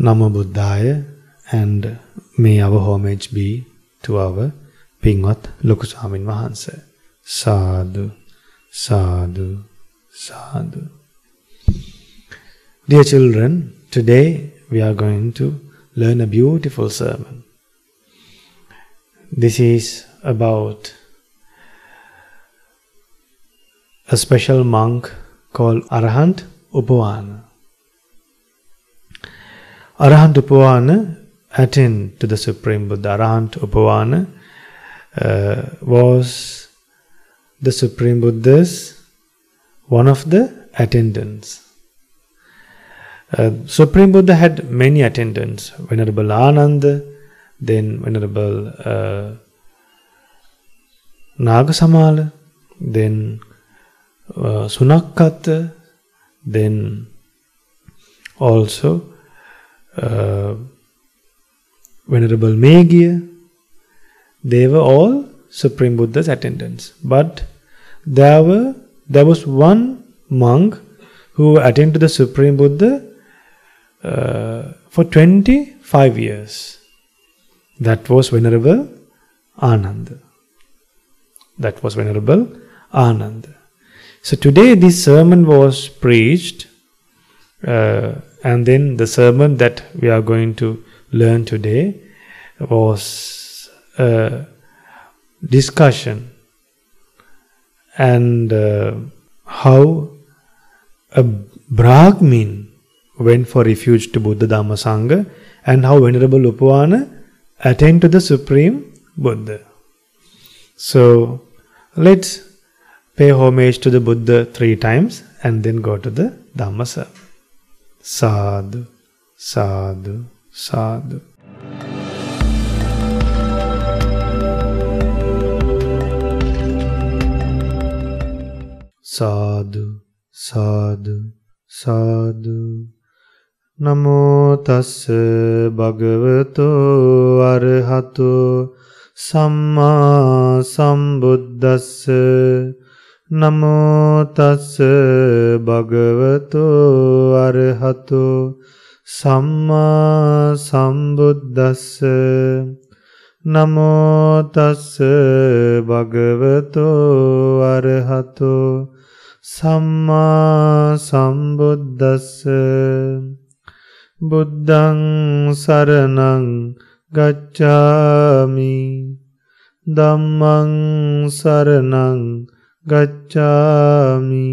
Namo Buddhaya, and may our homage be to our Pingwat Loku Swamin Wahanse. Sadhu, sadhu, sadhu. Dear children, today we are going to learn a beautiful sermon. This is about a special monk called Arahant Upavana. Arahant Upavana attained to the Supreme Buddha. Arahant Upavana was the Supreme Buddha's one of the attendants. Supreme Buddha had many attendants. Venerable Ananda, then Venerable Nagasamala, then Sunakkata, then also Venerable Meghiya. They were all Supreme Buddha's attendants. But there was one monk who attended to the Supreme Buddha for 25 years. That was Venerable Ananda. So today this sermon was preached, and then the sermon that we are going to learn today was a discussion and how a Brahmin went for refuge to Buddha Dhamma Sangha, and how Venerable Upavana attained to the Supreme Buddha. So let's pay homage to the Buddha 3 times and then go to the Dhamma Sermon. Sadhu, sadhu, sadhu. Sadhu, sadhu, sadhu. Namo tassa bhagavato arahato samma sambuddhassa. Namo tassa bhagavato arahato samma sambuddhassa. Namo tassa bhagavato arahato samma sambuddhassa. Buddhaṃ saranang gacchāmi, Dhammaṃ saranang gacchāmi,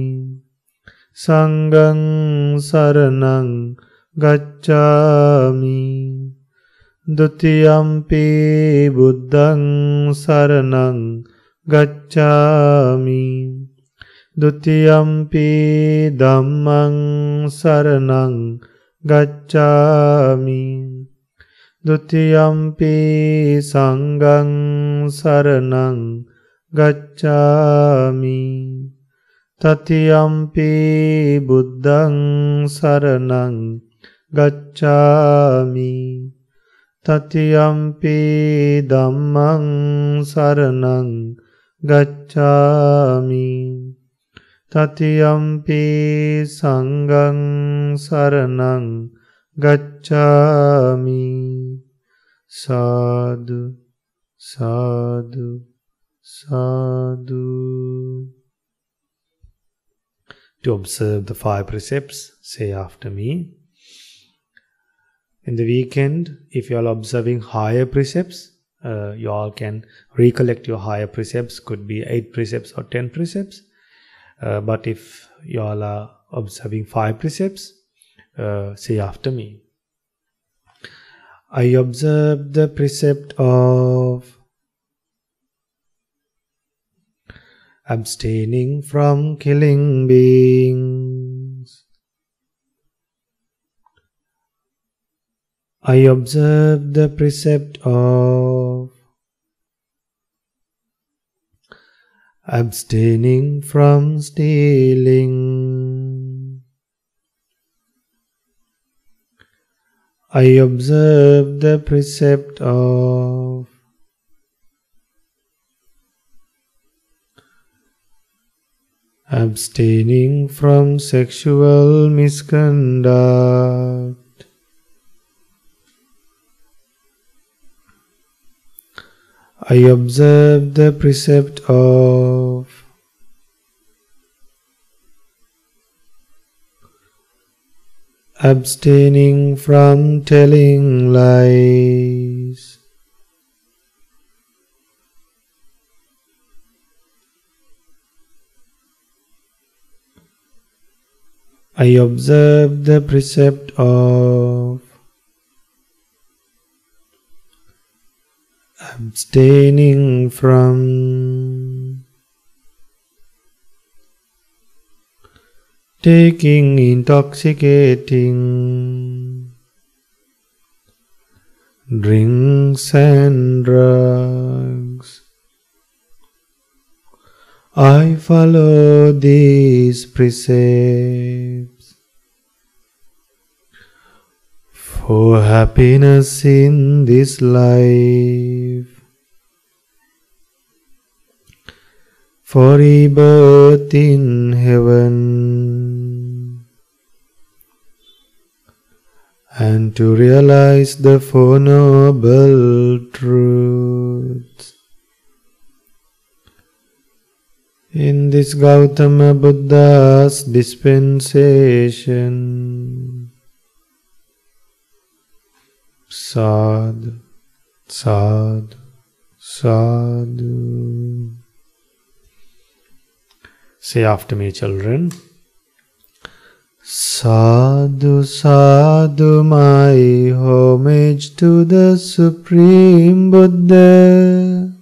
Sanghaṃ saranang gacchāmi, Dutiyampi Buddhaṃ saranang gacchāmi, Dutiyampi Dhammaṃ saranang gacchāmi, Dutiyampi Sanghaṃ saranang gacchāmi, Tatiyampi Buddhaṃ saranang gacchāmi, Tatiyampi Dhammaṃ saranang gacchāmi, Tatiyampi Sanghaṃ saranang gacchāmi. Sadhu, sadhu, sadhu. To observe the 5 precepts, say after me. In the weekend, if you are observing higher precepts, you all can recollect your higher precepts. Could be 8 precepts or 10 precepts. But if you all are observing 5 precepts, say after me. I observe the precept of abstaining from killing beings. I observe the precept of abstaining from stealing. I observe the precept of abstaining from sexual misconduct. I observe the precept of abstaining from telling lies. I observe the precept of abstaining from taking intoxicating drinks and drugs. I follow these precepts for happiness in this life, for rebirth in heaven, and to realize the Four Noble Truths. In this Gautama Buddha's dispensation, Sadhu, Sadhu, Sadhu. Say after me, children. Sadhu, Sadhu, my homage to the Supreme Buddha.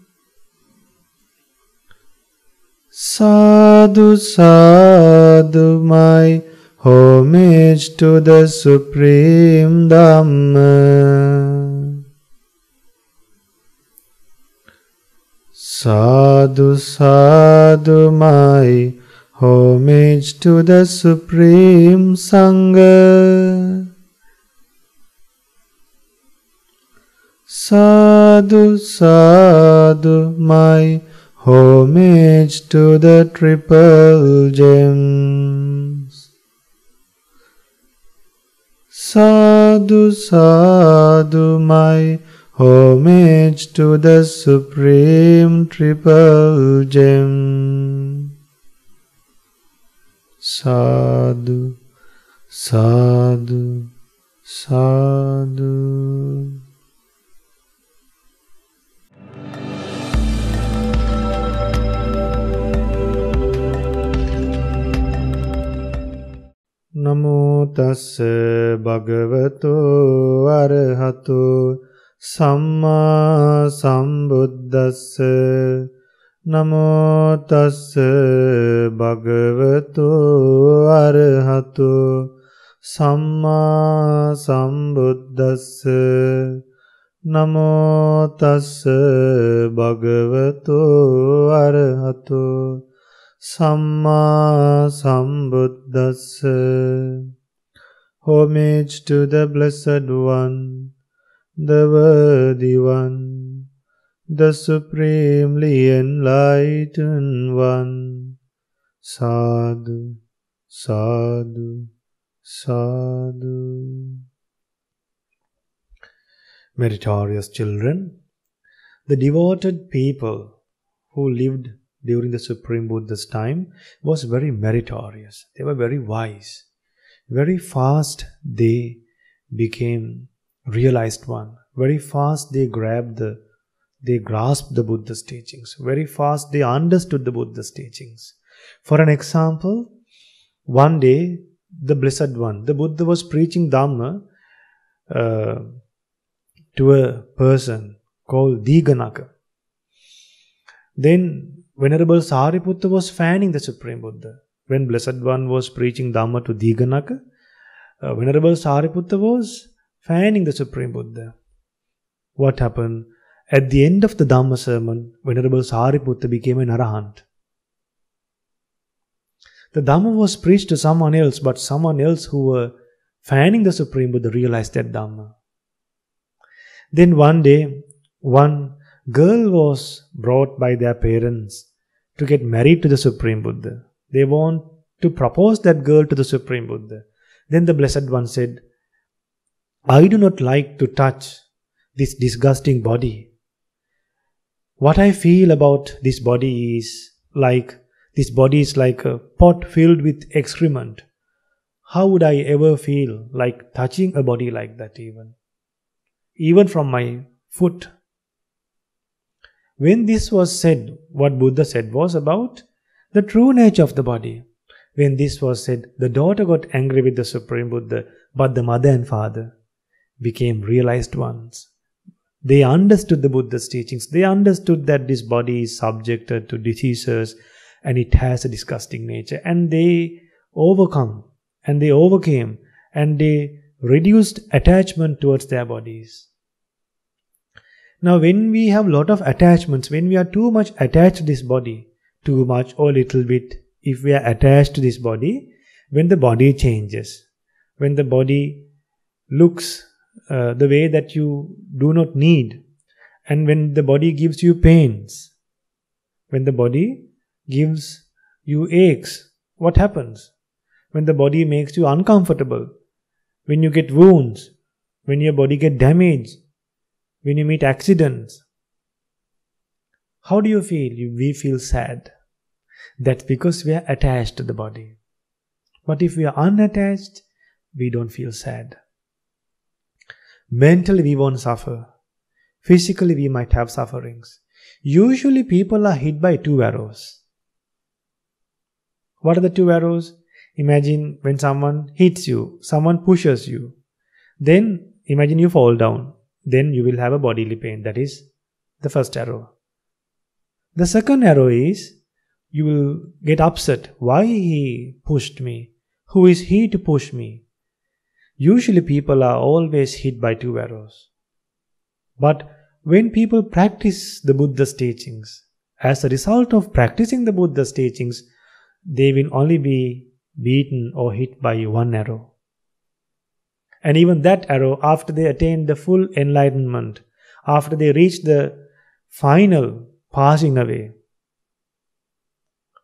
Sadhu, Sadhu, my homage to the Supreme Dhamma. Sadhu, Sadhu, my homage to the Supreme Sangha. Sadhu, Sadhu, my homage to the Triple Gems. Sadhu, Sadhu, my homage to the Supreme Triple Gem. Sadhu, Sadhu, Sadhu. Namo tassa bhagavato arahato samma sambuddhassa. Namo tassa bhagavato arahato samma sambuddhassa. Namo tassa bhagavato arahato Samma Sambuddhassa. Homage to the Blessed One, the Worthy One, the Supremely Enlightened One. Sadhu, Sadhu, Sadhu. Meritorious children, the devoted people who lived during the Supreme Buddha's time was very meritorious. They were very wise. Very fast they became realized one. Very fast they grasped the Buddha's teachings. Very fast they understood the Buddha's teachings. For an example, one day the Blessed One, the Buddha was preaching Dhamma to a person called Diganaka. Then Venerable Sariputta was fanning the Supreme Buddha. When Blessed One was preaching Dhamma to Diganaka, Venerable Sariputta was fanning the Supreme Buddha. What happened? At the end of the Dhamma Sermon, Venerable Sariputta became an Arahant. The Dhamma was preached to someone else, but someone else who were fanning the Supreme Buddha realized that Dhamma. Then one day, one girl was brought by their parents to get married to the Supreme Buddha. They want to propose that girl to the Supreme Buddha. Then the Blessed One said, I do not like to touch this disgusting body. What I feel about this body is like a pot filled with excrement. How would I ever feel like touching a body like that even from my foot? When this was said, what Buddha said was about the true nature of the body. When this was said, the daughter got angry with the Supreme Buddha, but the mother and father became realized ones. They understood the Buddha's teachings. They understood that this body is subjected to diseases and it has a disgusting nature. And they overcame and they reduced attachment towards their bodies. Now when we have a lot of attachments, when we are too much attached to this body, too much or little bit, if we are attached to this body, when the body changes, when the body looks the way that you do not need, and when the body gives you pains, when the body gives you aches, what happens? When the body makes you uncomfortable, when you get wounds, when your body gets damaged, when you meet accidents, how do you feel? We feel sad. That's because we are attached to the body. But if we are unattached, we don't feel sad. Mentally we won't suffer. Physically we might have sufferings. Usually people are hit by 2 arrows. What are the 2 arrows? Imagine when someone hits you, someone pushes you. Then imagine you fall down. Then you will have a bodily pain. That is the first arrow. The second arrow is you will get upset. Why he pushed me? Who is he to push me? Usually people are always hit by 2 arrows. But when people practice the Buddha's teachings, as a result of practicing the Buddha's teachings, they will only be beaten or hit by 1 arrow. And even that arrow, after they attain the full enlightenment, after they reach the final passing away,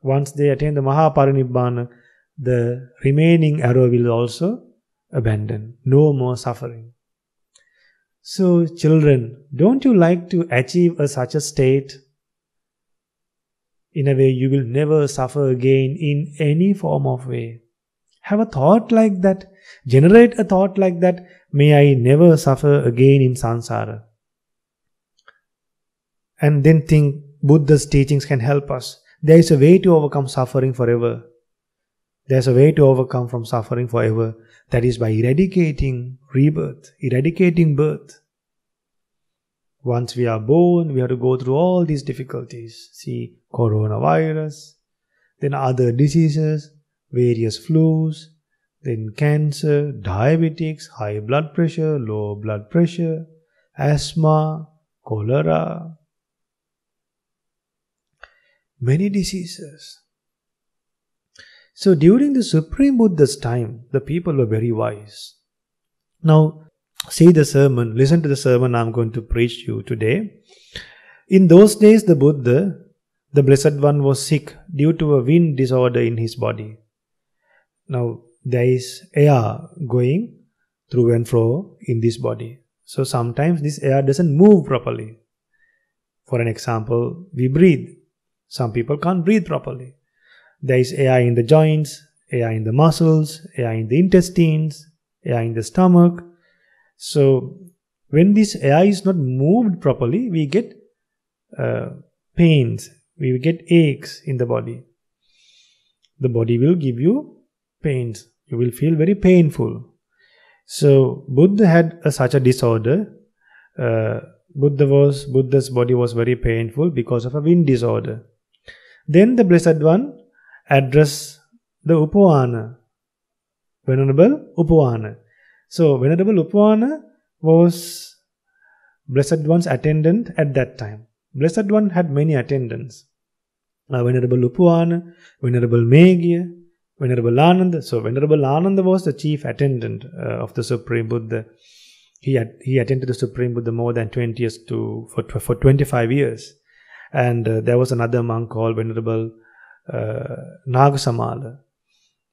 once they attain the Mahaparinibbana, the remaining arrow will also abandon. No more suffering. So children, don't you like to achieve such a state? In a way you will never suffer again in any form of way. Have a thought like that. Generate a thought like that. May I never suffer again in samsara. And then think Buddha's teachings can help us. There is a way to overcome suffering forever. There is a way to overcome from suffering forever. That is by eradicating rebirth, eradicating birth. Once we are born, we have to go through all these difficulties. See, coronavirus, then other diseases, various flus, then cancer, diabetics, high blood pressure, low blood pressure, asthma, cholera, many diseases. So during the Supreme Buddha's time, the people were very wise. Now, see the sermon, listen to the sermon I am going to preach you today. In those days, the Buddha, the Blessed One, was sick due to a wind disorder in his body. Now, there is air going through and fro in this body. So sometimes this air doesn't move properly. For an example, we breathe. Some people can't breathe properly. There is air in the joints, air in the muscles, air in the intestines, air in the stomach. So when this air is not moved properly, we get pains, we get aches in the body. The body will give you pains. You will feel very painful. So Buddha had such a disorder. Buddha's body was very painful because of a wind disorder. Then the Blessed One addressed the Upavana, Venerable Upavana. So Venerable Upavana was Blessed One's attendant at that time. Blessed One had many attendants. Venerable Upavana, Venerable Megya, Venerable Ananda. So Venerable Ananda was the chief attendant of the Supreme Buddha. He attended the Supreme Buddha more than 20 years for 25 years. And there was another monk called Venerable Nagasamala.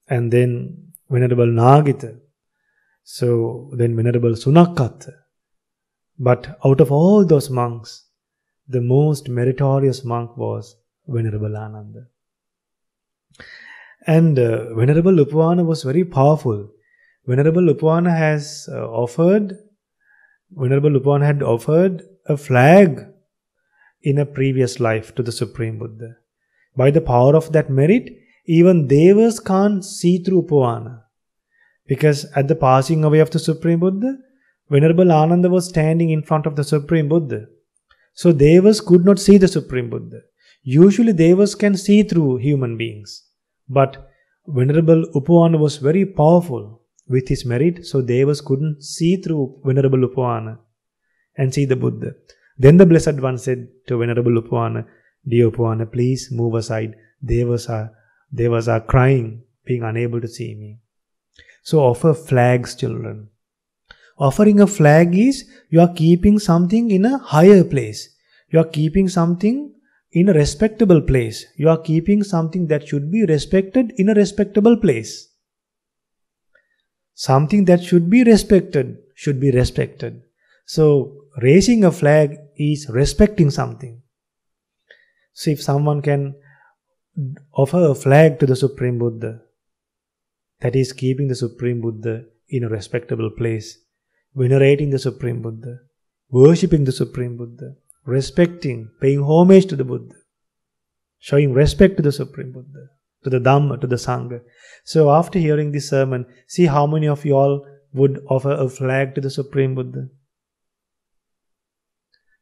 And then Venerable Nagita. So then Venerable Sunakata. But out of all those monks, the most meritorious monk was Venerable Ananda. And Venerable Upavana was very powerful. Venerable Upavana had offered a flag in a previous life to the Supreme Buddha. By the power of that merit, even Devas can't see through Upavana. Because at the passing away of the Supreme Buddha, Venerable Ananda was standing in front of the Supreme Buddha. So Devas could not see the Supreme Buddha. Usually Devas can see through human beings. But Venerable Upavana was very powerful with his merit, so Devas couldn't see through Venerable Upavana and see the Buddha. Then the Blessed One said to Venerable Upavana, "Dear Upavana, please move aside. Devas are crying, being unable to see me." So offer flags, children. Offering a flag is, you are keeping something in a higher place. You are keeping something in a respectable place. You are keeping something that should be respected in a respectable place. Something that should be respected should be respected. So raising a flag is respecting something. So if someone can offer a flag to the Supreme Buddha, that is keeping the Supreme Buddha in a respectable place, venerating the Supreme Buddha, worshipping the Supreme Buddha, respecting, paying homage to the Buddha, showing respect to the Supreme Buddha, to the Dhamma, to the Sangha. So after hearing this sermon, see how many of you all would offer a flag to the Supreme Buddha.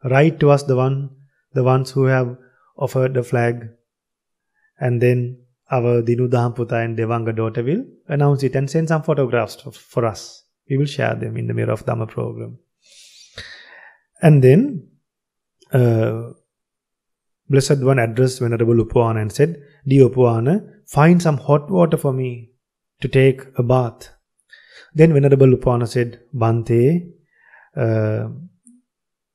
Write to us the ones who have offered the flag, and then our Dinu Dhamputta and Devanga daughter will announce it and send some photographs for us. We will share them in the Mirror of Dhamma program. And then Blessed One addressed Venerable Upavana and said, "Dear Upavana, find some hot water for me to take a bath." Then Venerable Upavana said, "Bhante,"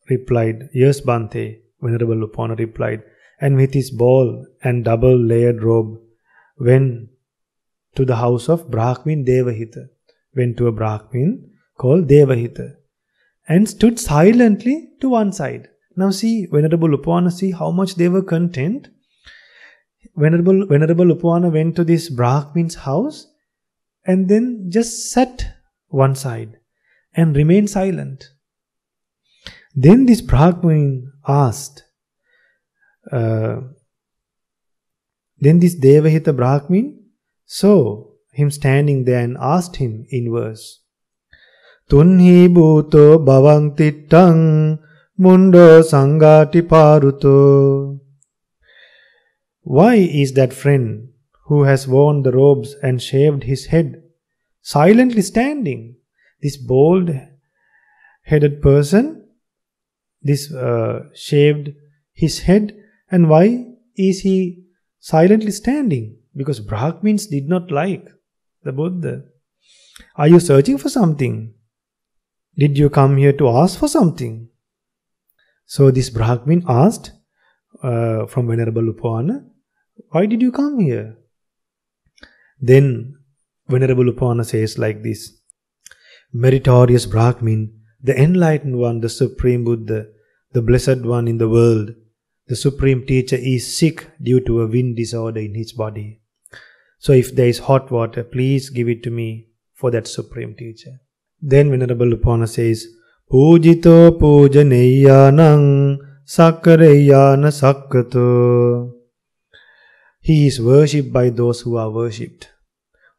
replied, "Yes, Bhante." Venerable Upavana replied, and with his ball and double layered robe went to the house of Brahmin Devahita, went to a Brahmin called Devahita, and stood silently to one side. Now see, Venerable Upavana, see how much they were content. Venerable Upavana went to this Brahmin's house and then just sat one side and remained silent. Then this Brahmin asked, then this Devahita Brahmin saw him standing there and asked him in verse, "Tunhi bhuto bhavang tittang mundo sangati paruto." Why is that friend who has worn the robes and shaved his head silently standing? This bald-headed person, this shaved his head, and why is he silently standing? Because Brahmins did not like the Buddha. Are you searching for something? Did you come here to ask for something? So this Brahmin asked from Venerable Upavana, "Why did you come here?" Then Venerable Upavana says like this, "Meritorious Brahmin, the enlightened one, the Supreme Buddha, the Blessed One in the world, the Supreme Teacher is sick due to a wind disorder in his body. So if there is hot water, please give it to me for that Supreme Teacher." Then Venerable Upavana says, "Pujito pujaneyanang sakkareyana sakkato." He is worshipped by those who are worshipped,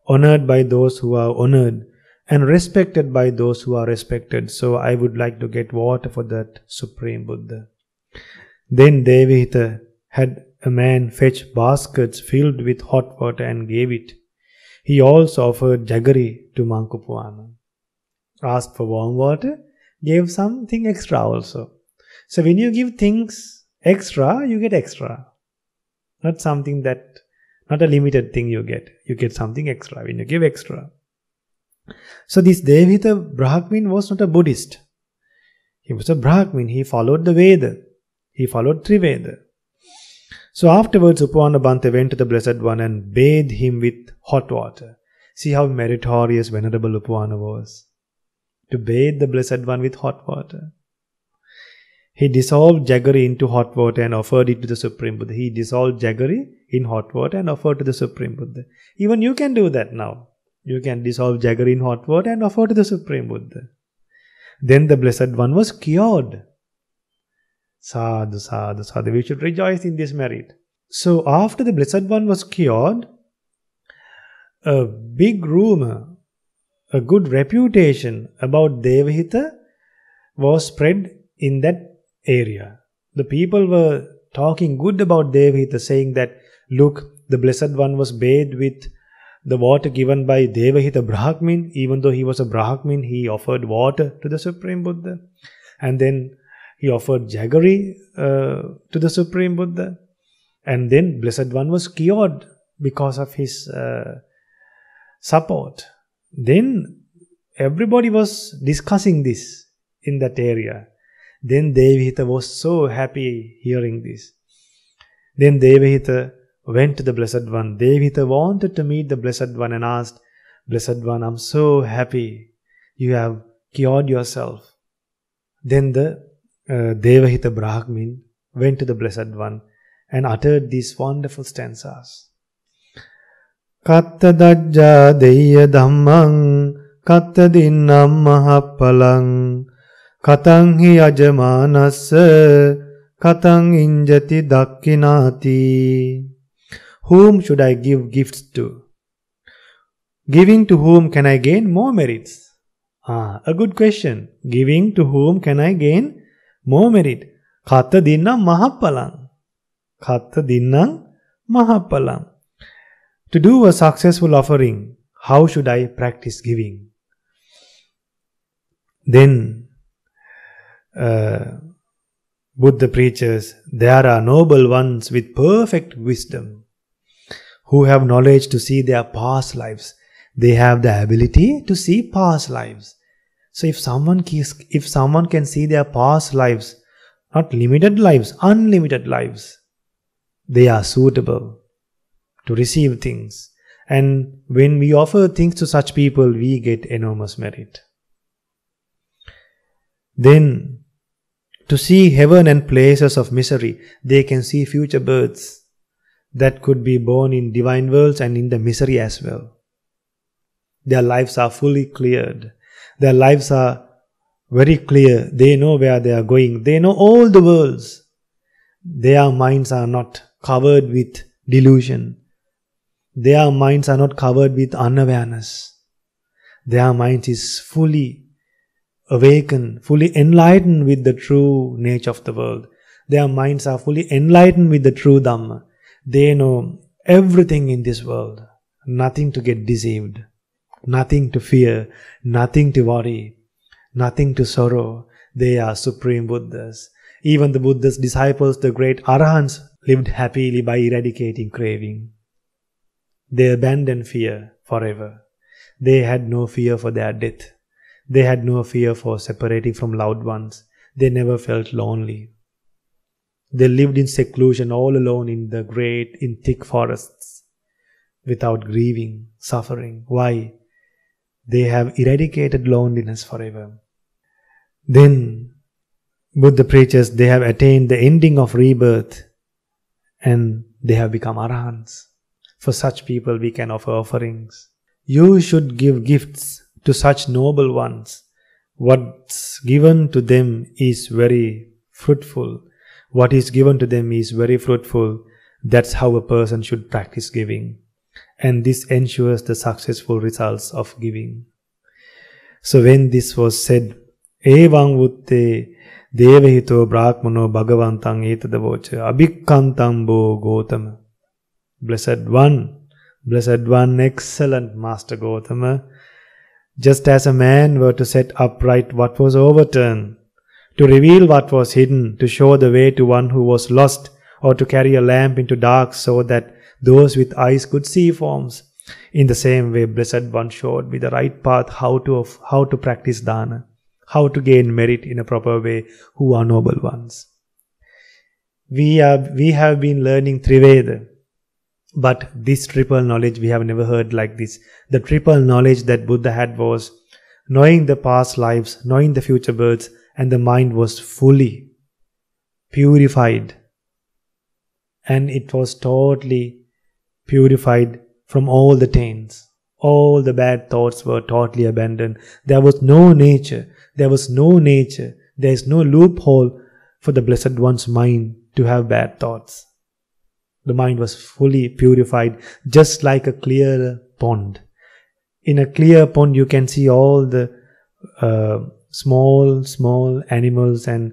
honored by those who are honored, and respected by those who are respected. So I would like to get water for that Supreme Buddha. Then Devahita had a man fetch baskets filled with hot water and gave it. He also offered jaggery to Monk Upavana. Asked for warm water, gave something extra also. So when you give things extra, you get extra. Not something that, not a limited thing you get something extra when you give extra. So this Devahita Brahmin was not a Buddhist. He was a Brahmin. He followed the Veda. He followed Theravada. So afterwards Upavana Bhante went to the Blessed One and bathed him with hot water. See how meritorious Venerable Upavana was. To bathe the Blessed One with hot water. He dissolved jaggery into hot water and offered it to the Supreme Buddha. He dissolved jaggery in hot water and offered to the Supreme Buddha. Even you can do that now. You can dissolve jaggery in hot water and offer to the Supreme Buddha. Then the Blessed One was cured. Sadhu, sadhu, sadhu. We should rejoice in this merit. So after the Blessed One was cured, a big rumor, a good reputation about Devahita was spread in that area. The people were talking good about Devahita, saying that, look, the Blessed One was bathed with the water given by Devahita Brahmin. Even though he was a Brahmin, he offered water to the Supreme Buddha. And then he offered jaggery to the Supreme Buddha. And then Blessed One was cured because of his support. Then everybody was discussing this in that area. Then Devahita was so happy hearing this. Then Devahita went to the Blessed One. Devahita wanted to meet the Blessed One and asked, Blessed One, I'm so happy you have cured yourself. Then the Devahita Brahmin went to the Blessed One and uttered these wonderful stanzas. Katta dajja deyya dhammang katta dinnam mahappalang katang hi ajamanassa katang injati dakkinati. Whom should I give gifts to? Giving to whom can I gain more merits? A good question. Giving to whom can I gain more merit? Katta dinnam mahappalang. Katta dinnam mahappalang. To do a successful offering, how should I practice giving? Then Buddha preaches, there are noble ones with perfect wisdom who have knowledge to see their past lives. They have the ability to see past lives. So if someone can see their past lives, not limited lives, unlimited lives, they are suitable to receive things. And when we offer things to such people, we get enormous merit. Then, to see heaven and places of misery, they can see future births that could be born in divine worlds and in the misery as well. Their lives are fully cleared. Their lives are very clear. They know where they are going. They know all the worlds. Their minds are not covered with delusion. Their minds are not covered with unawareness. Their mind is fully awakened, fully enlightened with the true nature of the world. Their minds are fully enlightened with the true Dhamma. They know everything in this world. Nothing to get deceived. Nothing to fear. Nothing to worry. Nothing to sorrow. They are Supreme Buddhas. Even the Buddha's disciples, the great Arahants, lived happily by eradicating craving. They abandoned fear forever. They had no fear for their death. They had no fear for separating from loved ones. They never felt lonely. They lived in seclusion all alone in thick forests without grieving, suffering. Why? They have eradicated loneliness forever. Then Buddha preaches they have attained the ending of rebirth and they have become Arahants. For such people we can offer offerings. You should give gifts to such noble ones. What's given to them is very fruitful. What is given to them is very fruitful. That's how a person should practice giving. And this ensures the successful results of giving. So when this was said, Evang vutte devahito brahmano bhagavantang etadavocha abhikkantam bo Gotama. Blessed One, excellent Master Gotama. Just as a man were to set upright what was overturned, to reveal what was hidden, to show the way to one who was lost, or to carry a lamp into dark so that those with eyes could see forms. In the same way, Blessed One showed me the right path how to practice dana, how to gain merit in a proper way, who are noble ones. We have been learning Theravada, but this triple knowledge we have never heard like this. The triple knowledge that Buddha had was knowing the past lives, knowing the future births, and the mind was fully purified. And it was totally purified from all the taints. All the bad thoughts were totally abandoned. There was no nature. There was no nature. There is no loophole for the Blessed One's mind to have bad thoughts. The mind was fully purified, just like a clear pond. In a clear pond, you can see all the small animals and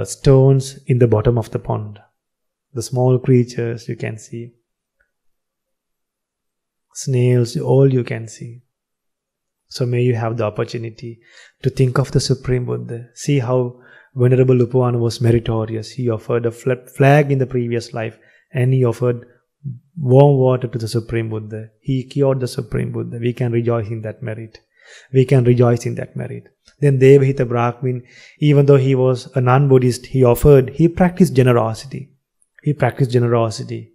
stones in the bottom of the pond. The small creatures you can see. Snails, all you can see. So may you have the opportunity to think of the Supreme Buddha. See how Venerable Upavana was meritorious. He offered a flag in the previous life and he offered warm water to the Supreme Buddha. He cured the Supreme Buddha. We can rejoice in that merit. We can rejoice in that merit. Then Devahita Brahmin, even though he was a non-Buddhist, he practiced generosity. He practiced generosity.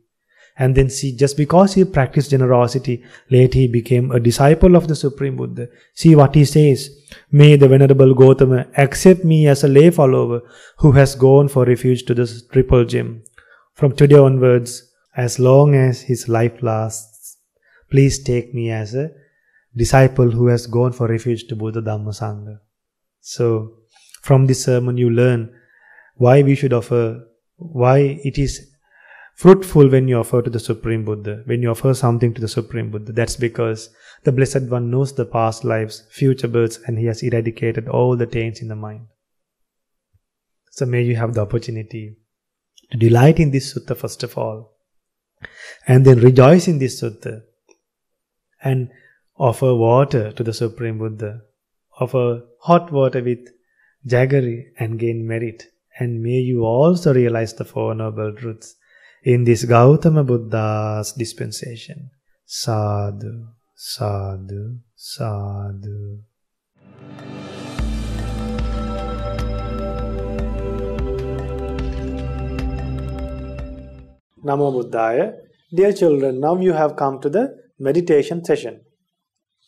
And then see, just because he practiced generosity, later he became a disciple of the Supreme Buddha. See what he says. May the Venerable Gautama accept me as a lay follower who has gone for refuge to the triple gem. From today onwards, as long as his life lasts, please take me as a disciple who has gone for refuge to Buddha Dhamma Sangha. So, from this sermon you learn why we should offer, why it is fruitful when you offer to the Supreme Buddha, when you offer something to the Supreme Buddha. That's because the Blessed One knows the past lives, future births, and he has eradicated all the taints in the mind. So may you have the opportunity to delight in this sutta first of all, and then rejoice in this sutta, and offer water to the Supreme Buddha, offer hot water with jaggery and gain merit. And may you also realize the Four Noble Truths in this Gautama Buddha's dispensation. Sadhu, sadhu, sadhu. Namo Buddhaya. Dear children, now you have come to the meditation session.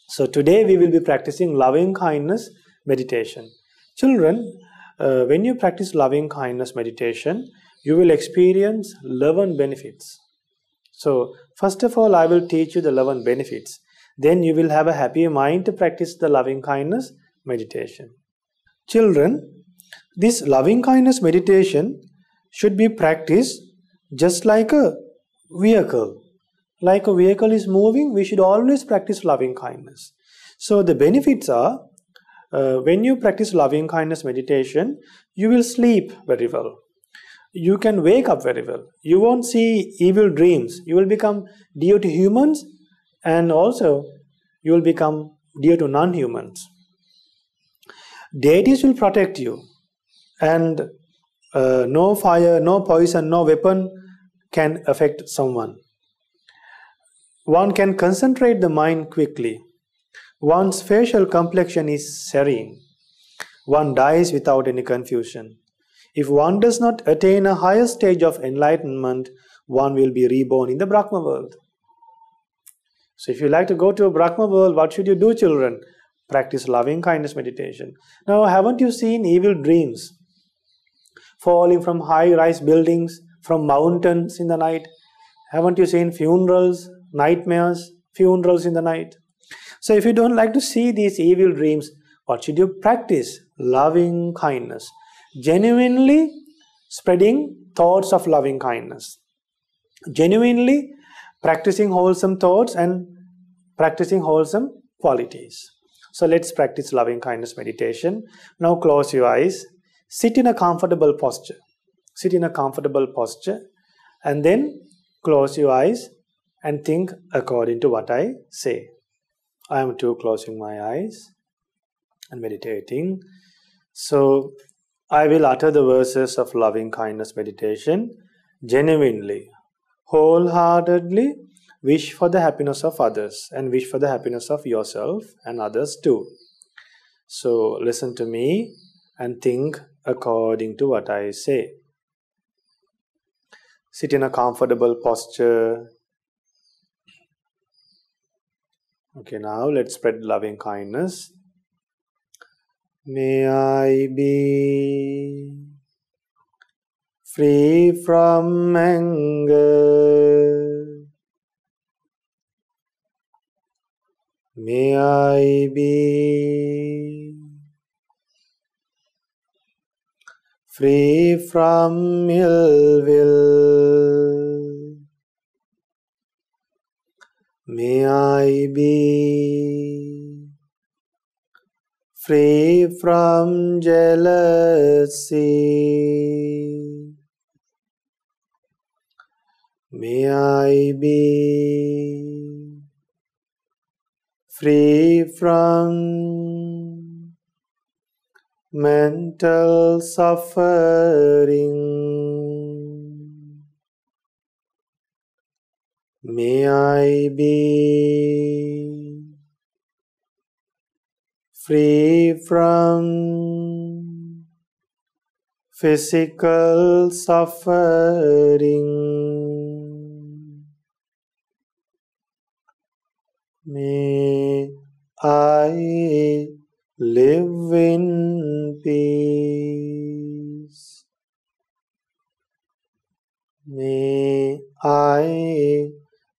So today we will be practicing loving kindness meditation. Children, when you practice loving kindness meditation, you will experience 11 benefits. So first of all, I will teach you the 11 benefits. Then you will have a happy mind to practice the loving kindness meditation. Children, this loving kindness meditation should be practiced just like a vehicle. Like a vehicle is moving, we should always practice loving kindness. So the benefits are, when you practice loving kindness meditation, you will sleep very well. You can wake up very well. You won't see evil dreams. You will become dear to humans, and also you will become dear to non-humans. Deities will protect you, and no fire, no poison, no weapon can affect someone. One can concentrate the mind quickly. One's facial complexion is serene. One dies without any confusion. If one does not attain a higher stage of enlightenment, one will be reborn in the Brahma world. So if you like to go to a Brahma world, what should you do, children? Practice loving kindness meditation. Now, haven't you seen evil dreams? Falling from high-rise buildings, from mountains in the night? Haven't you seen funerals, nightmares, funerals in the night? So if you don't like to see these evil dreams, what should you practice? Loving kindness. Genuinely spreading thoughts of loving kindness. Genuinely practicing wholesome thoughts and practicing wholesome qualities. So let's practice loving kindness meditation. Now close your eyes. Sit in a comfortable posture. Sit in a comfortable posture and then close your eyes and think according to what I say. I am too closing my eyes and meditating. So I will utter the verses of loving kindness meditation genuinely, wholeheartedly. Wish for the happiness of others and wish for the happiness of yourself and others too. So listen to me and think according to what I say. Sit in a comfortable posture. Okay, now let's spread loving kindness. May I be free from anger. May I be free from ill will. May I be free from jealousy. May I be free from mental suffering. May I be free from physical suffering. May I live in peace. May I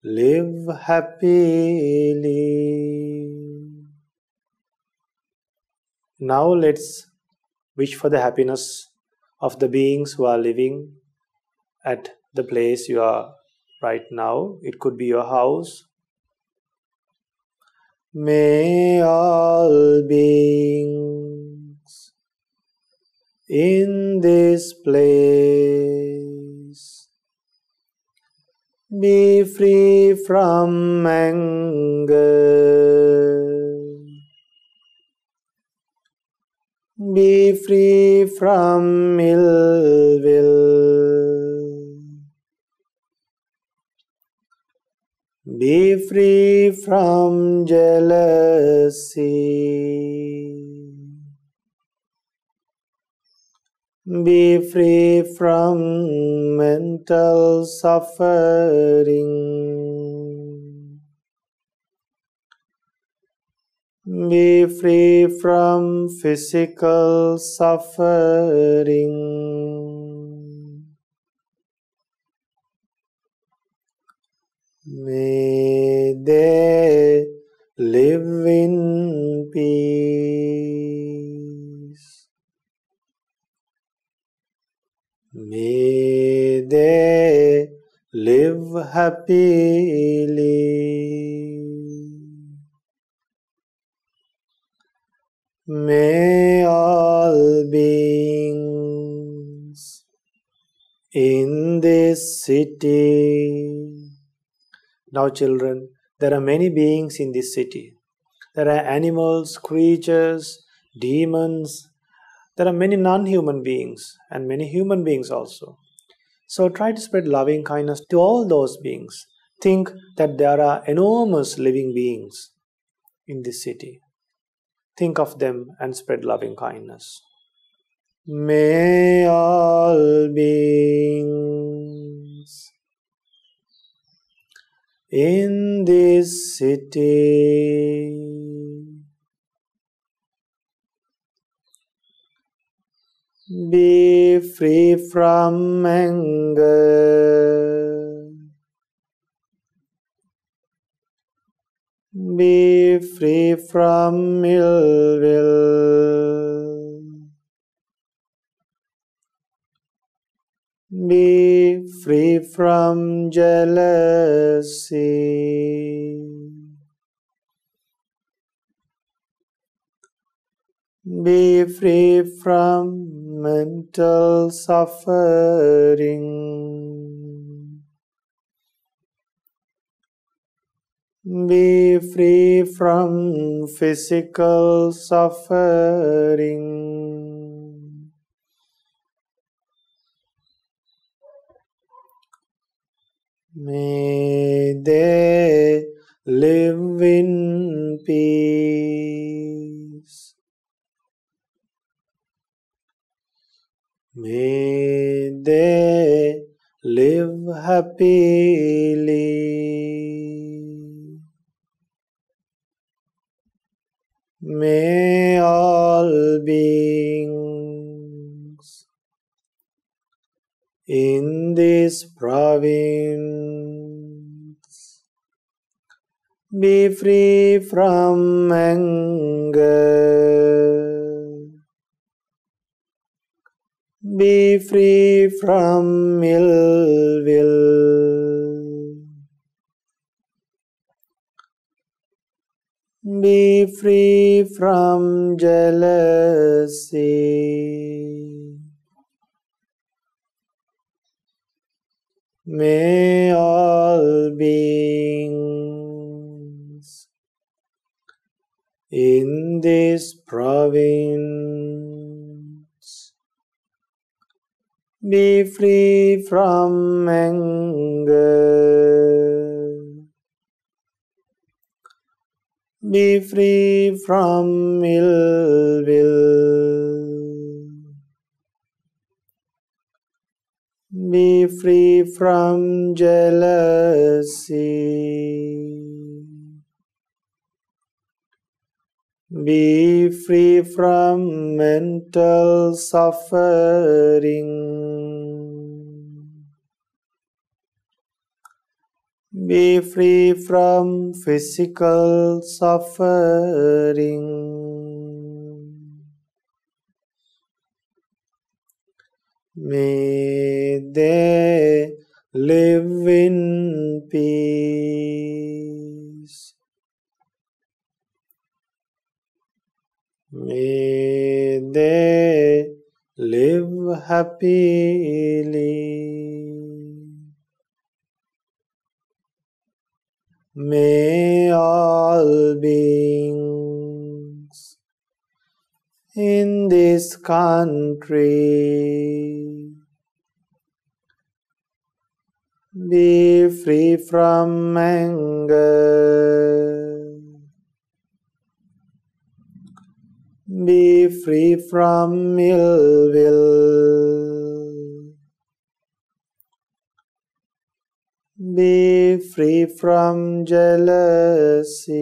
live happily. Now let's wish for the happiness of the beings who are living at the place you are right now. It could be your house. May all beings in this place be free from anger, be free from ill will, be free from jealousy, be free from mental suffering, be free from physical suffering. May they live in peace. May they live happily. May all beings in this city. Now children, there are many beings in this city. There are animals, creatures, demons. There are many non-human beings and many human beings also. So try to spread loving kindness to all those beings. Think that there are enormous living beings in this city. Think of them and spread loving kindness. May all beings in this city be free from anger, be free from ill will, be free from jealousy, be free from mental suffering, be free from physical suffering. May they live in peace. May they live happily. May all beings this province. Be free from anger. Be free from ill will. Be free from jealousy. May all beings in this province be free from anger. Be free from ill will. Be free from jealousy. Be free from mental suffering. Be free from physical suffering. May they live in peace. May they live happily. May all beings in this country be free from anger. Be free from ill will. Be free from jealousy.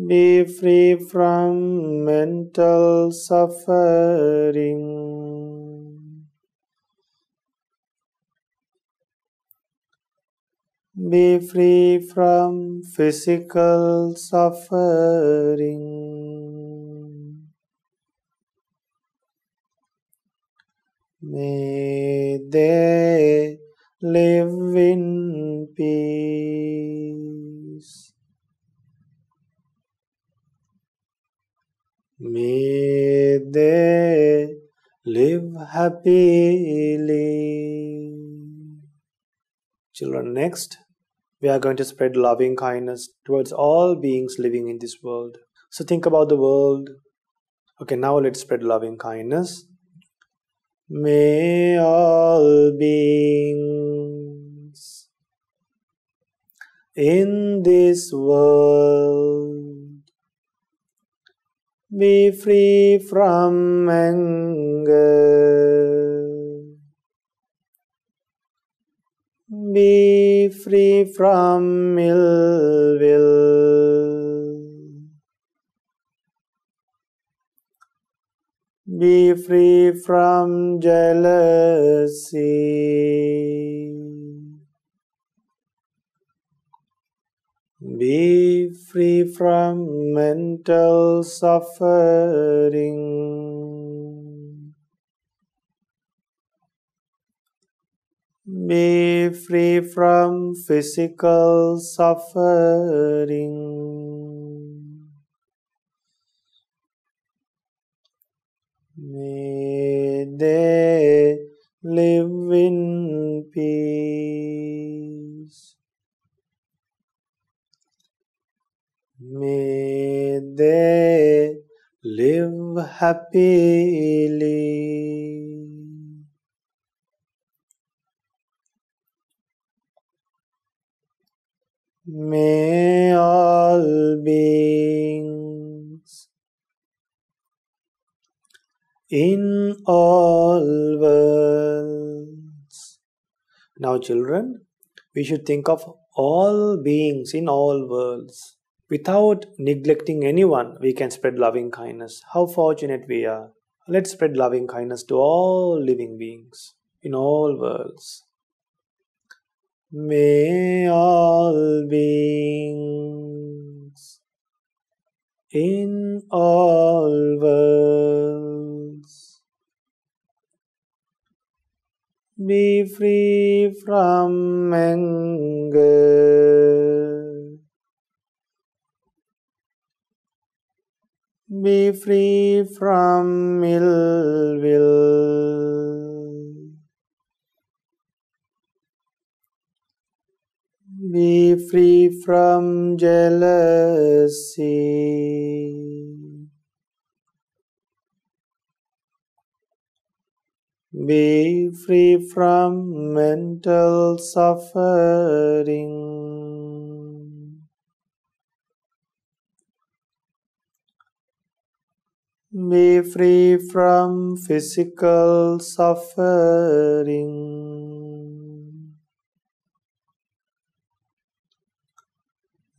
Be free from mental suffering. Be free from physical suffering. May they live in peace. May they live happily. Children, next, we are going to spread loving kindness towards all beings living in this world. So think about the world. Okay, now let's spread loving kindness. May all beings in this world be free from anger. Be free from ill will. Be free from jealousy. Be free from mental suffering. Be free from physical suffering. May they live in peace. May they live happily. May all beings in all worlds. Now children, we should think of all beings in all worlds. Without neglecting anyone, we can spread loving kindness. How fortunate we are. Let's spread loving kindness to all living beings in all worlds. May all beings in all worlds be free from anger, be free from ill will, be free from jealousy, be free from mental suffering, be free from physical suffering.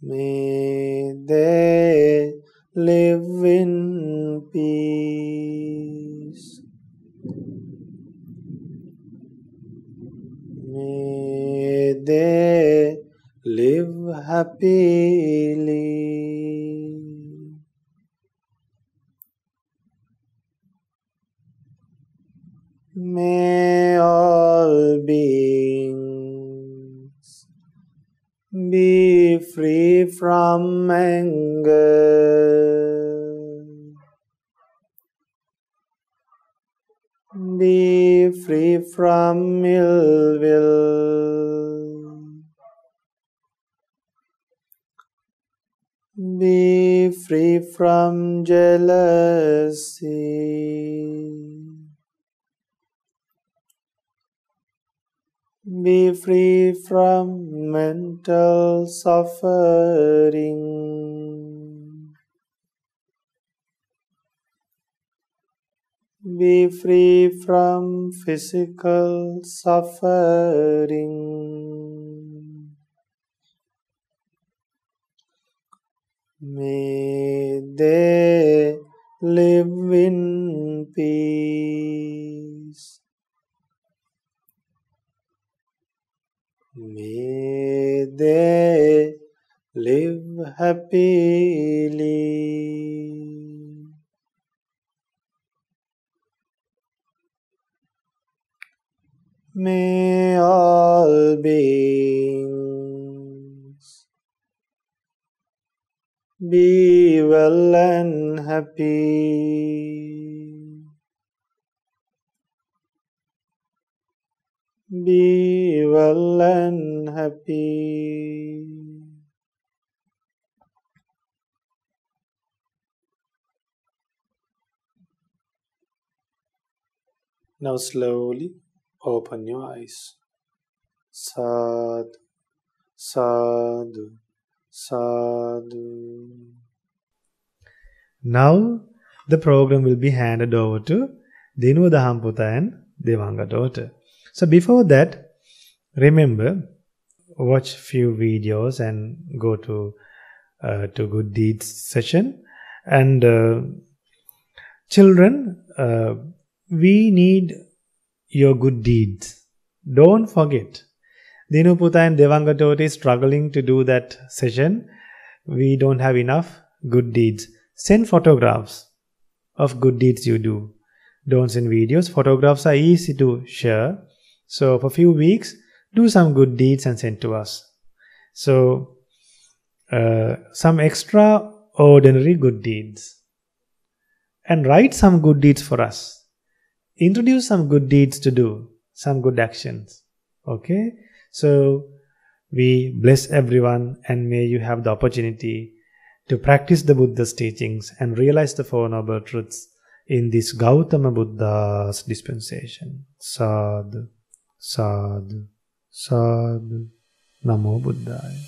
May they live in peace. May they live happily. May all beings be free from anger, be free from ill will, be free from jealousy, be free from mental suffering, be free from physical suffering. May they live in peace. May they live happily. May all beings be well and happy. Be well and happy. Now slowly open your eyes. Sadhu, sadhu, sadhu. Now the program will be handed over to Dinu Dahamputta and Devanga daughter. So before that, remember, watch few videos and go to good deeds session. And children, we need your good deeds. Don't forget. Dinu Putta and Devanga daughter is struggling to do that session. We don't have enough good deeds. Send photographs of good deeds you do. Don't send videos. Photographs are easy to share. So for a few weeks, do some good deeds and send to us. So some extraordinary good deeds. And write some good deeds for us. Introduce some good deeds to do. Some good actions. Okay? So we bless everyone and may you have the opportunity to practice the Buddha's teachings and realize the Four Noble Truths in this Gautama Buddha's dispensation. Sadhu, sadhu, sadhu. Namo Buddhaya.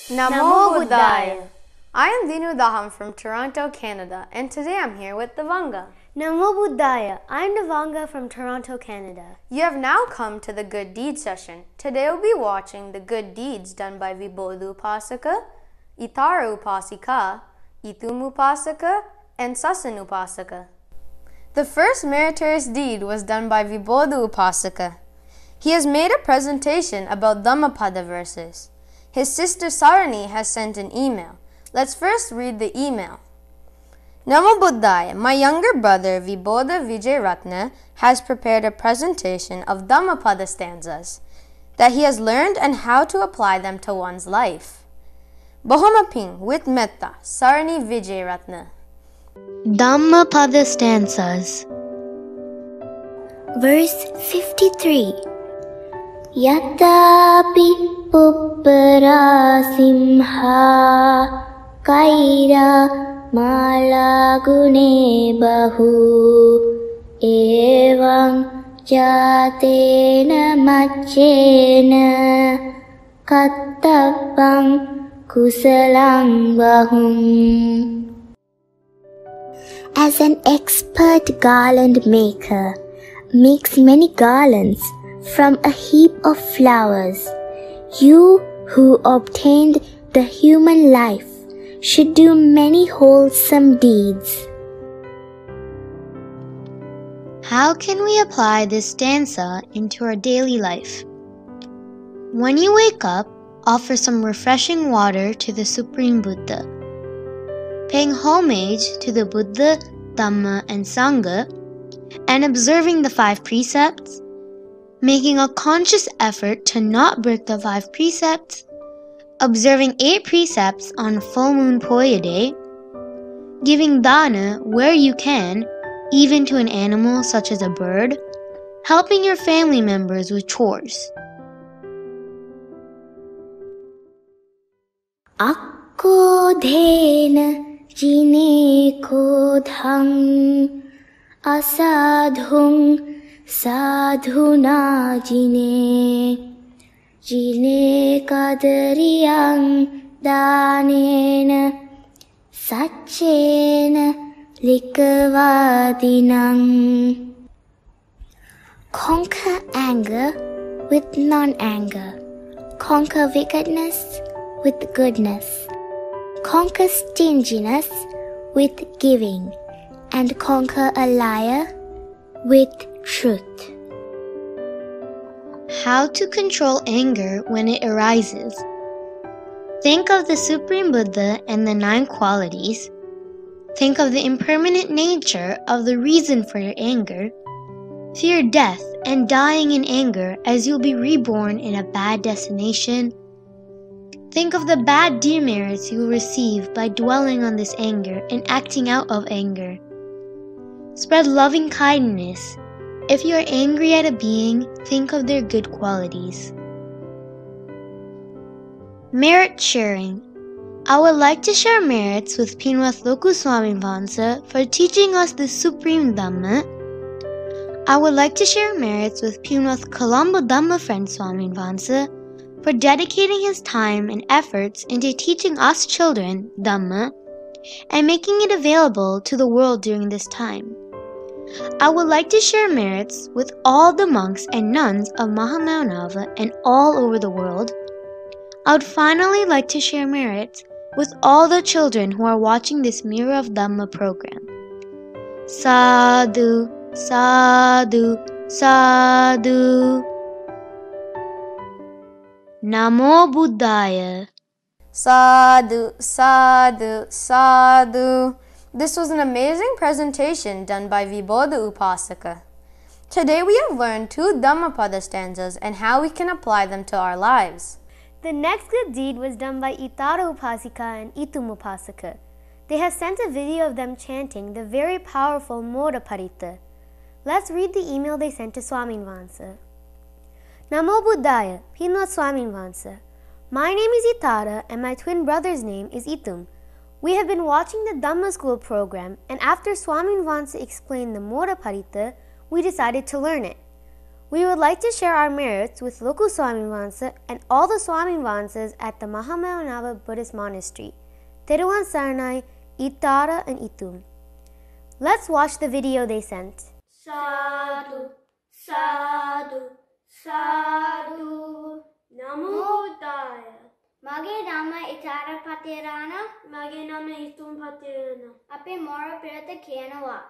Namo Buddhaya. I am Dinu Daham from Toronto, Canada, and today I'm here with Devanga. Namo Buddhaya. I'm Devanga from Toronto, Canada. You have now come to the Good Deeds session. Today we'll be watching the good deeds done by Vibodhu Upasaka, Itara Upasika, Itum Upasaka, and Sasan Upasaka. The first meritorious deed was done by Vibodha Upasaka. He has made a presentation about Dhammapada verses. His sister Sarani has sent an email. Let's first read the email. Namo Buddhaya, my younger brother Vibodha Vijay Ratna has prepared a presentation of Dhammapada stanzas that he has learned and how to apply them to one's life. Bahumaping with Metta, Sarani Vijay Ratna. Dhammapada stanzas. Verse 53. Yatapi puppara simha kaira mala gune bahu evam jatena macchena kattapam kusalang bahum. As an expert garland maker makes many garlands from a heap of flowers, you who obtained the human life should do many wholesome deeds. How can we apply this stanza into our daily life? When you wake up, offer some refreshing water to the Supreme Buddha. Paying homage to the Buddha, Dhamma, and Sangha, and observing the 5 precepts, making a conscious effort to not break the 5 precepts, observing 8 precepts on full moon Poya day, giving dana where you can, even to an animal such as a bird, helping your family members with chores. Akkodhena jine kodhang asadhung sadhuna jine jine kadariyang danena sachena likavadinang. Conquer anger with non-anger. Conquer wickedness with goodness. Conquer stinginess with giving, and conquer a liar with truth. How to control anger when it arises. Think of the Supreme Buddha and the 9 qualities. Think of the impermanent nature of the reason for your anger. Fear death and dying in anger, as you'll be reborn in a bad destination. Think of the bad demerits you will receive by dwelling on this anger and acting out of anger. Spread loving kindness. If you are angry at a being, think of their good qualities. Merit sharing. I would like to share merits with Pinwath Loku Swamin Vansa for teaching us the Supreme Dhamma. I would like to share merits with Pinwath Colombo Dhamma Friends Swamin Vansa for dedicating his time and efforts into teaching us children Dhamma and making it available to the world during this time. I would like to share merits with all the monks and nuns of Mahamaunava and all over the world. I would finally like to share merits with all the children who are watching this Mirror of Dhamma program. Sadhu, sadhu, sadhu. Namo Buddhaya. Sadhu, sadhu, sadhu. This was an amazing presentation done by Vibodha Upasaka. Today we have learned 2 Dhammapada stanzas and how we can apply them to our lives. The next good deed was done by Itara Upasika and Itum Upasaka. They have sent a video of them chanting the very powerful Moda Parita. Let's read the email they sent to Swamin Vansa. Namo Buddhaya, Pinwath Swamin Vansa. My name is Itara and my twin brother's name is Itum. We have been watching the Dhamma School program, and after Swamin Vansa explained the Moda Parita, we decided to learn it. We would like to share our merits with Loku Swamin Vansa and all the Swamin Vansas at the Mahamaunava Buddhist Monastery, Theruvan Saranai, Itara and Itum. Let's watch the video they sent. Sadhu, sadhu, sadhu, Namo Buddhaya. Mage nama itara patirana. Mage nama incomparable. Ape mora pirata kianawa.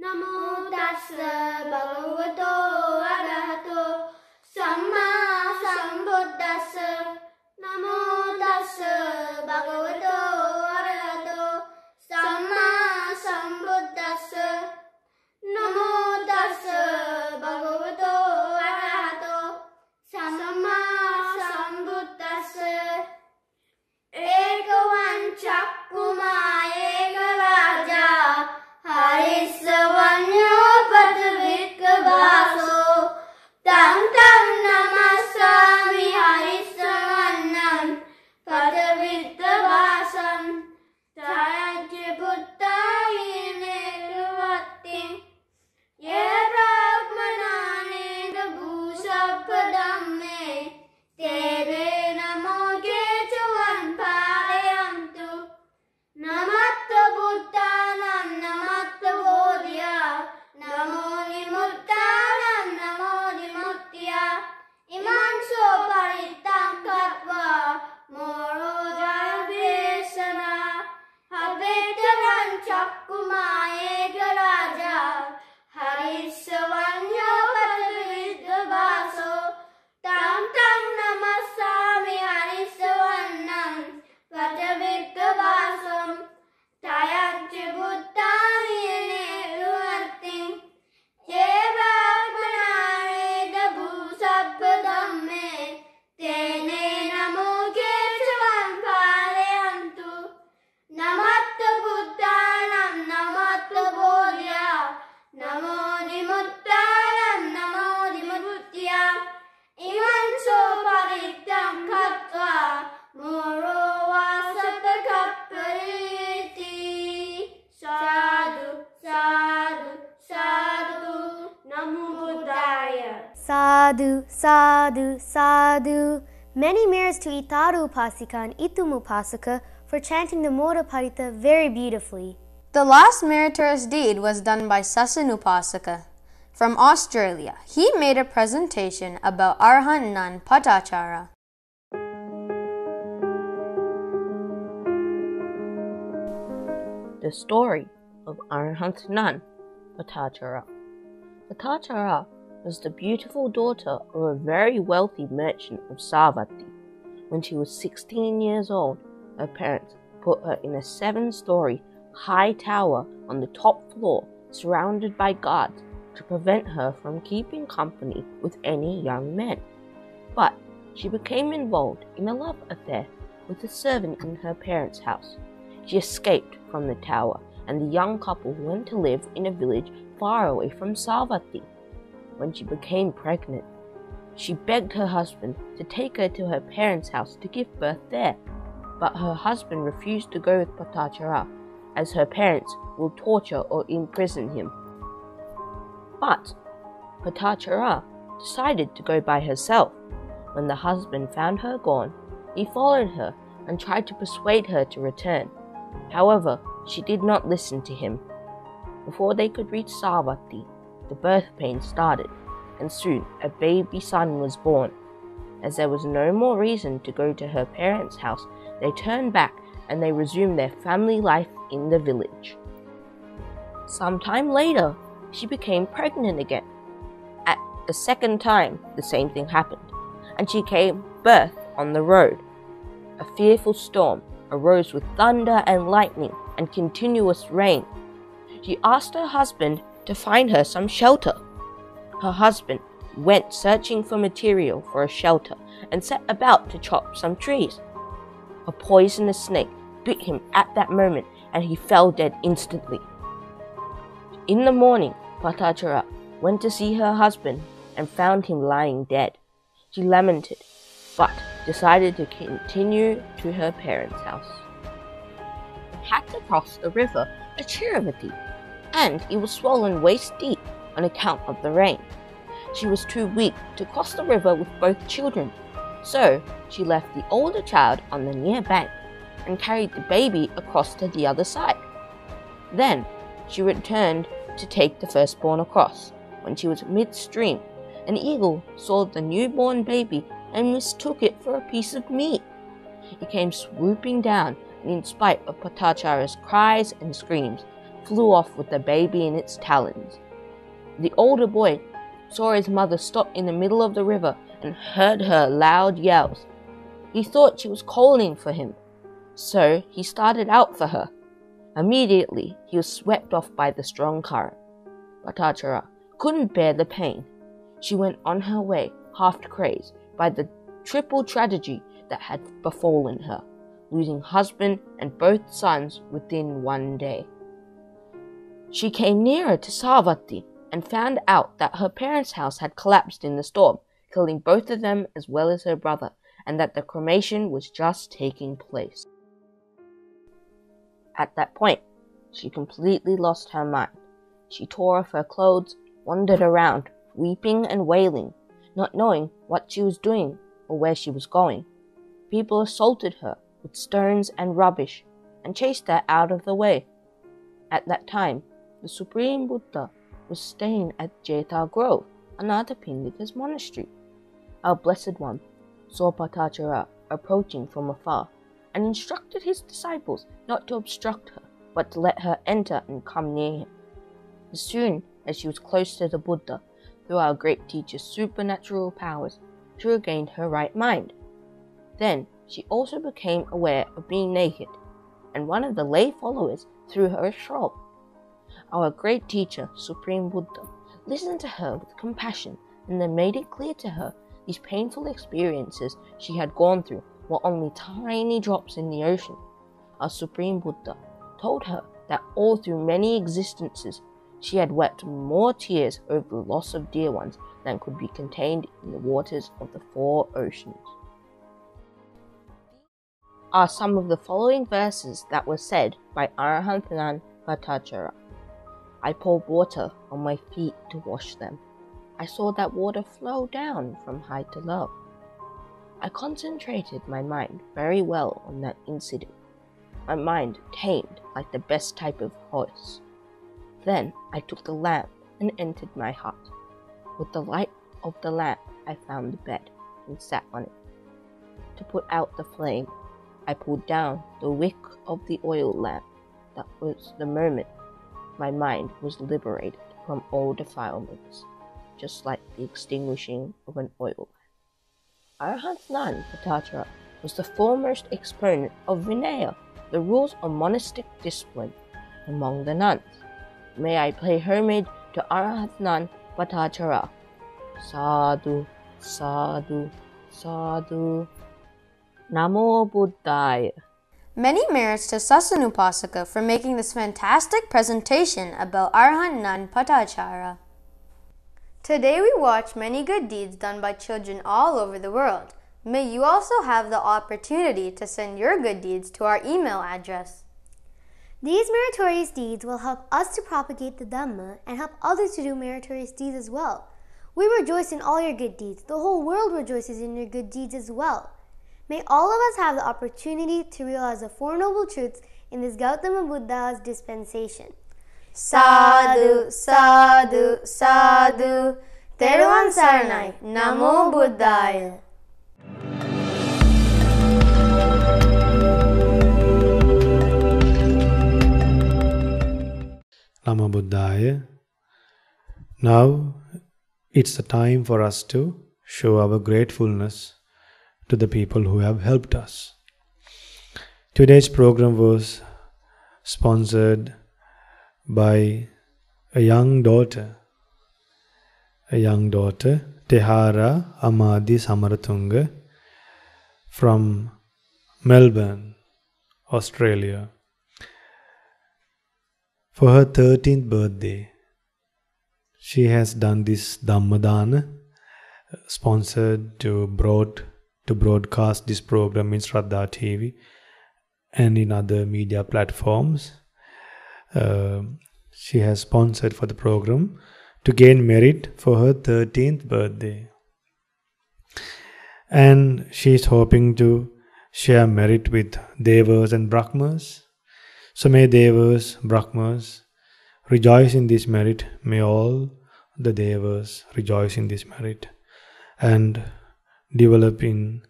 Namo Tassa bhagavato arahato samma sambuddhassa. Namo Tassa bhagavato arahato samma sambuddhassa. Namo tassa bhagavato arahato samma sambuddhassa. Ekavan chakkuma eka raja harissavanyo patvikabhaso. Tang tang namassami harissavannam patvikabhasam. Tayajya buddhayine ruvattim. Ye brahmanane dabhusapadamme. Tere namo kechavan parayantu. Namatta buddhanam namatta bodhya. Namo nimuttanam namo nimuttya. Iman so parittam katva moro jayabesana. Habetavan chakkuma eka raja harissavanyo patvikabhaso. Tam tam namassami harissavannam patvikabhasam. Tayajya buddhayine ruvattim. Ye brahmanane dabhusapadamme. Tene namo kechavan parayantu. Namatta buddhanam namatta bodhya. Namo nimuttanam namo nimuttya. Iman so parittam katva moro vasapakappariti. Sadhu, sadhu, sadhu. Namo Buddhaya. Sadhu, sadhu, sadhu. Many mirrors to Itaru Upasika and Itum Upasika for chanting the Mora Parita very beautifully. The last meritorious deed was done by Sasan Upasaka. From Australia, he made a presentation about Arhat Nun Patachara. The story of Arhat Nun Patachara. Patachara was the beautiful daughter of a very wealthy merchant of Savatthi. When she was 16 years old, her parents put her in a 7-story high tower on the top floor, surrounded by guards, to prevent her from keeping company with any young men. But she became involved in a love affair with a servant in her parents' house. She escaped from the tower, and the young couple went to live in a village far away from Savatthi. When she became pregnant, she begged her husband to take her to her parents' house to give birth there. But her husband refused to go with Patachara, as her parents will torture or imprison him. But Patachara decided to go by herself. When the husband found her gone, he followed her and tried to persuade her to return. However, she did not listen to him. Before they could reach Savatthi, the birth pains started, and soon a baby son was born. As there was no more reason to go to her parents' house, they turned back and they resumed their family life in the village. Sometime later, she became pregnant again. At the second time, the same thing happened, and she gave birth on the road. A fearful storm arose with thunder and lightning and continuous rain. She asked her husband to find her some shelter. Her husband went searching for material for a shelter and set about to chop some trees. A poisonous snake bit him at that moment and he fell dead instantly. In the morning, Patachara went to see her husband and found him lying dead. She lamented, but decided to continue to her parents' house. They had to cross the river Theravada, and it was swollen waist deep on account of the rain. She was too weak to cross the river with both children, so she left the older child on the near bank and carried the baby across to the other side. Then she returned to take the firstborn across. When she was midstream, an eagle saw the newborn baby and mistook it for a piece of meat. It came swooping down, and in spite of Patachara's cries and screams, flew off with the baby in its talons. The older boy saw his mother stop in the middle of the river and heard her loud yells. He thought she was calling for him, so he started out for her. Immediately, he was swept off by the strong current. Patachara couldn't bear the pain. She went on her way, half crazed by the triple tragedy that had befallen her, losing husband and both sons within one day. She came nearer to Savatthi and found out that her parents' house had collapsed in the storm, killing both of them as well as her brother, and that the cremation was just taking place. At that point, she completely lost her mind. She tore off her clothes, wandered around, weeping and wailing, not knowing what she was doing or where she was going. People assaulted her with stones and rubbish and chased her out of the way. At that time, the Supreme Buddha was staying at Jeta Grove, Anathapindika's monastery. Our Blessed One saw Patachara approaching from afar and instructed his disciples not to obstruct her, but to let her enter and come near him. As soon as she was close to the Buddha, through our great teacher's supernatural powers, she regained her right mind. Then she also became aware of being naked, and one of the lay followers threw her a shawl. Our great teacher, Supreme Buddha, listened to her with compassion and then made it clear to her these painful experiences she had gone through were only tiny drops in the ocean. Our Supreme Buddha told her that all through many existences she had wept more tears over the loss of dear ones than could be contained in the waters of the 4 oceans. Are some of the following verses that were said by Arahanthanan Patachara. I poured water on my feet to wash them. I saw that water flow down from high to low. I concentrated my mind very well on that incident. My mind tamed like the best type of horse. Then I took the lamp and entered my hut. With the light of the lamp I found the bed and sat on it. To put out the flame, I pulled down the wick of the oil lamp. That was the moment my mind was liberated from all defilements, just like the extinguishing of an oil lamp. Arahanthanan Patachara was the foremost exponent of Vinaya, the rules of monastic discipline, among the nuns. May I pay homage to Arahanthanan Patachara. Sadhu, sadhu, sadhu. Namo Buddhaya. Many merits to Sasanupasaka for making this fantastic presentation about Arahanthanan Patachara. Today we watched many good deeds done by children all over the world. May you also have the opportunity to send your good deeds to our email address. These meritorious deeds will help us to propagate the Dhamma and help others to do meritorious deeds as well. We rejoice in all your good deeds. The whole world rejoices in your good deeds as well. May all of us have the opportunity to realize the 4 noble truths in this Gautama Buddha's dispensation. Sadhu, sadhu, sadhu. Theruvan Saranai. Namo Buddhaya. Namo Buddhaya. Now it's the time for us to show our gratefulness to the people who have helped us. Today's program was sponsored by a young daughter, Tehara Amadi Samaratunga from Melbourne, Australia. For her 13th birthday, she has done this Dhamma Dana, sponsored to broadcast this program in Shraddha TV and in other media platforms. She has sponsored for the program to gain merit for her 13th birthday. And she is hoping to share merit with Devas and Brahmas. So may Devas, Brahmas rejoice in this merit. May all the Devas rejoice in this merit and develop in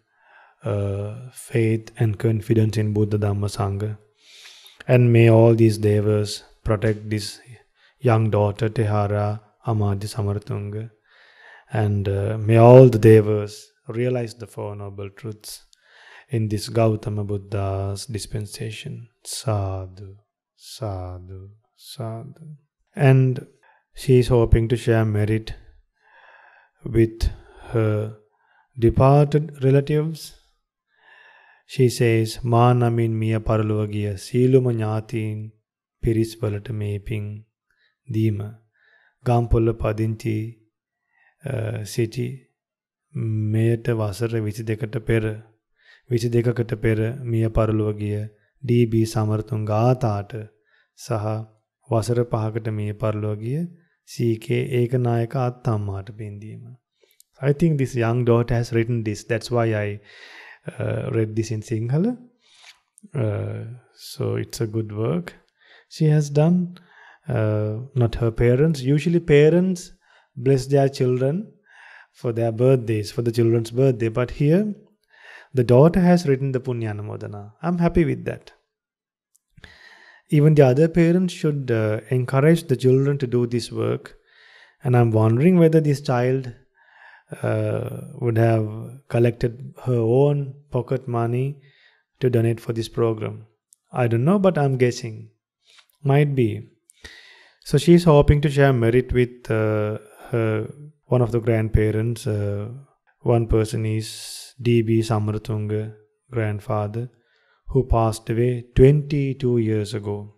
faith and confidence in Buddha Dhamma Sangha. And may all these devas protect this young daughter Tehara Amadya Samarthunga. And may all the devas realize the Four Noble Truths in this Gautama Buddha's dispensation. Sadhu, sadhu, sadhu. And she is hoping to share merit with her departed relatives. She says, "Ma namin miya paralowa giya සීලුම ඥාතීන් පිරිස් වලට මේ පිං දීම ගම්පොළ පදිංචි සිටි මෙයට වසර 22කට පෙර මිය පරලොව ගිය ඩී.බී. සමරතුංග ආතාට සහ වසර 5කට මිය පරලොව ගිය සී.කේ. ඒකනායක අත්තම්මාට පින් දීම." I think this young daughter has written this. That's why I read this in Sinhala. So it's a good work she has done. Not her parents. Usually parents bless their children for their birthdays, for the children's birthday. But here, the daughter has written the Punyanamodana. I'm happy with that. Even the other parents should encourage the children to do this work. And I'm wondering whether this child would have collected her own pocket money to donate for this program. I don't know, but I'm guessing. Might be. So she's hoping to share merit with one of the grandparents. One person is D.B. Samaratunga, grandfather, who passed away 22 years ago.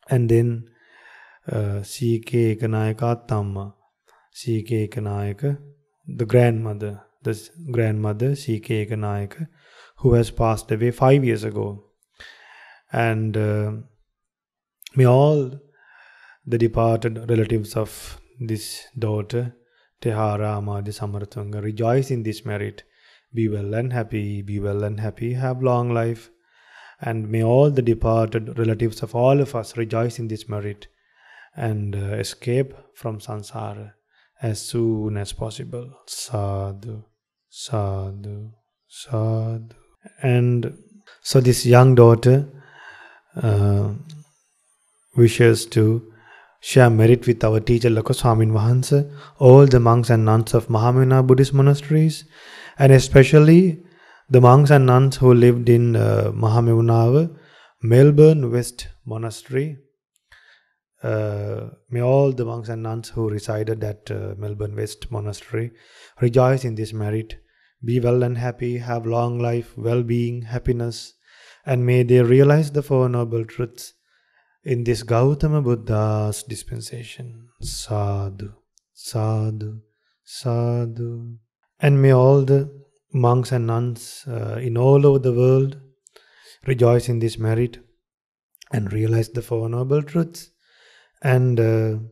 And then C.K. Ekanayaka Attamma, C.K. Ekanayaka, the grandmother C.K. Ekanayaka, who has passed away 5 years ago. And may all the departed relatives of this daughter, Tehara Amadya Samarthunga, rejoice in this merit. Be well and happy, have long life. And may all the departed relatives of all of us rejoice in this merit and escape from samsara as soon as possible. Sadhu, sadhu, sadhu. And so this young daughter wishes to share merit with our teacher Lokaswamin Wahanse, all the monks and nuns of Mahamena Buddhist monasteries, and especially the monks and nuns who lived in Mahamevunava, Melbourne West Monastery. May all the monks and nuns who resided at Melbourne West Monastery rejoice in this merit. Be well and happy, have long life, well-being, happiness, and may they realize the Four Noble Truths in this Gautama Buddha's dispensation. Sadhu, sadhu, sadhu. And may all the monks and nuns in all over the world rejoice in this merit and realize the Four Noble Truths. And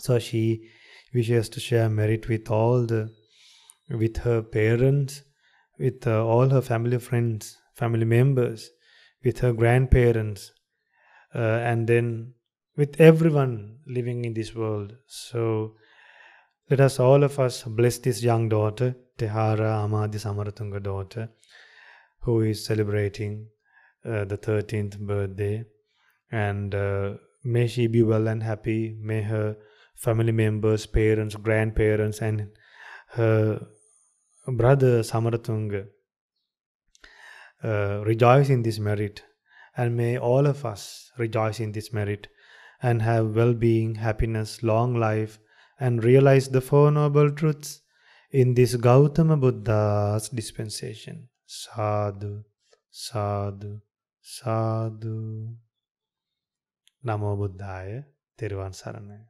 so she wishes to share merit with with her parents, with all her family friends, family members, with her grandparents, and then with everyone living in this world. So let us, all of us, bless this young daughter, Tehara Amadya Samaratunga daughter, who is celebrating the 13th birthday. And may she be well and happy. May her family members, parents, grandparents, and her brother Samaratunga rejoice in this merit. And may all of us rejoice in this merit and have well-being, happiness, long life, and realize the Four Noble Truths in this Gautama Buddha's dispensation. Sadhu, sadhu, sadhu. Namo Buddhaya. Theravada Saranaya.